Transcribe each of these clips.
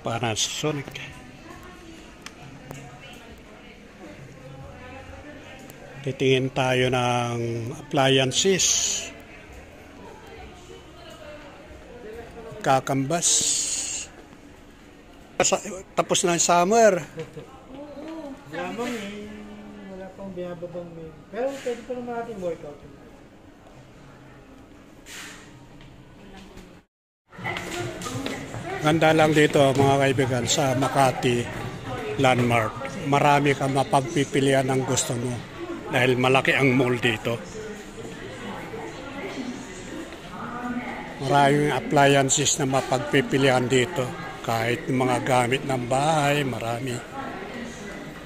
Panasonic. Titingin tayo ng appliances. Kakambas. Tapos na yung summer. Oo. Lamang eh. Wala pang binababang may. Pero pwede pa naman natin workout. Ganda lang dito mga kaibigan sa Makati Landmark. Marami kang mapagpipilian ng gusto mo dahil malaki ang mall dito. Maraming appliances na mapagpipilian dito. Kahit mga gamit ng bahay, marami.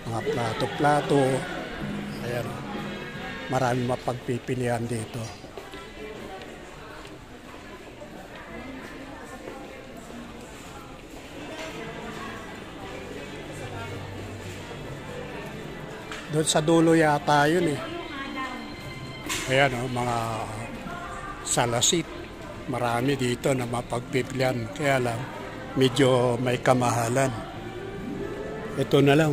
Mga plato-plato. Ayan. Maraming mapagpipilian dito. Doon sa dulo yata yun eh. Ayan o, mga salasit. Marami dito na mapagpipilian. Kaya lang, medyo may kamahalan. Ito na lang.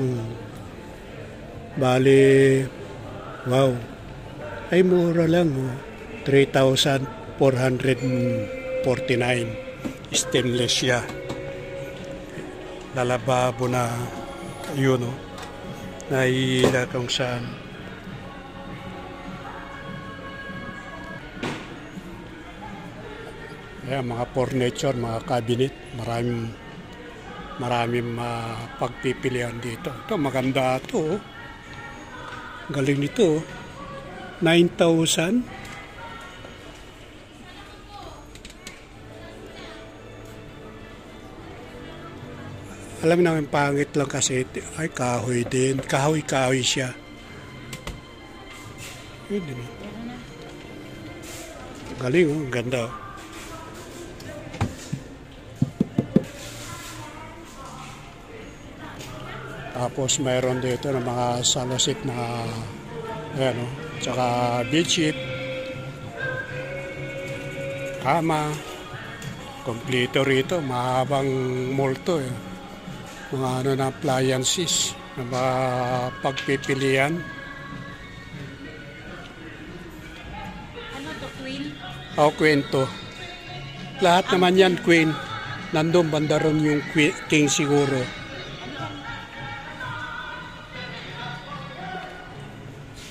Bali, wow. Ay mura lang. 3,449. Stainless siya. Lalababo na yun o. Naihila kung saan. Ayan, mga furniture, mga cabinet, maraming pagpipilian dito. Ito, maganda ito. Galing nito. 9,000. Alam namin pangit lang kasi ay kahoy din. Kahoy siya. Yun din. Galing oh, ganda oh. Tapos mayroon dito ng mga salasit na ayan oh, tsaka bedsheet, kama, kompleto rito, mahabang mall to eh. Mga ano na appliances na pagpipilian. Ano to, Queen? O, Queen to. Lahat naman yan, Queen. Nandun banda ron yung King siguro.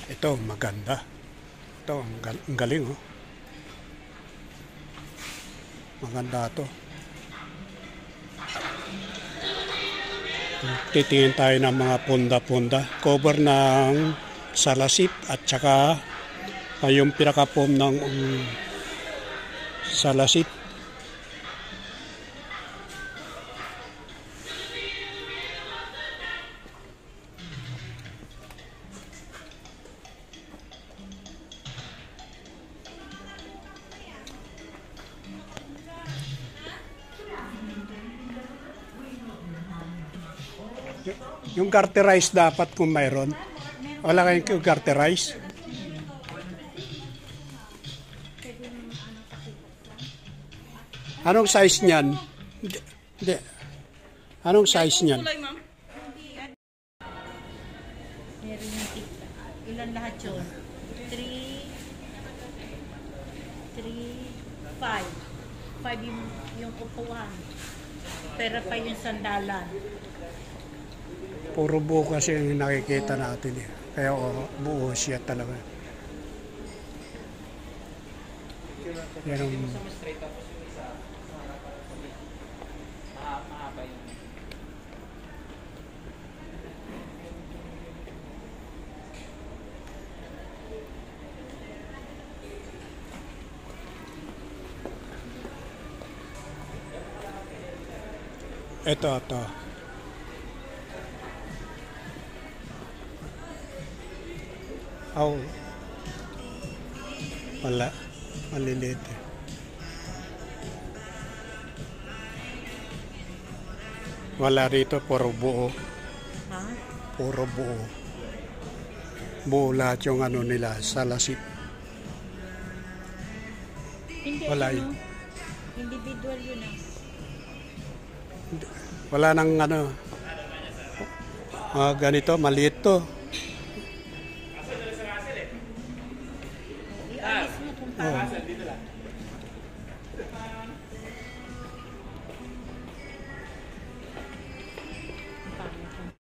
Ito, maganda. Ito, ang galing oh. Maganda to. Titingin tayo ng mga punda-punda. Cover ng salasit at saka yung pinaka-foam ng salasit. Yung garterize dapat kung mayroon. Wala kayong garterize? Anong size niyan? Hindi. Anong size niyan? Meron yung tikta. Ilan lahat yun? 3, 5. 5 yung upuan. Pero pa yung sandalan. Puro buo kasi yung nakikita natin eh. Kaya buo siya talaga. Yan ang... Ito. Oh. Wala. Maliliit eh. Wala rito, puro buo. Ha? Puro buo. Buo lahat yung ano nila, salasit. Hindi, Wala ano, yun. individual yun ah. Wala nang ano. Ganito, maliit to. Ialis mo kung paano.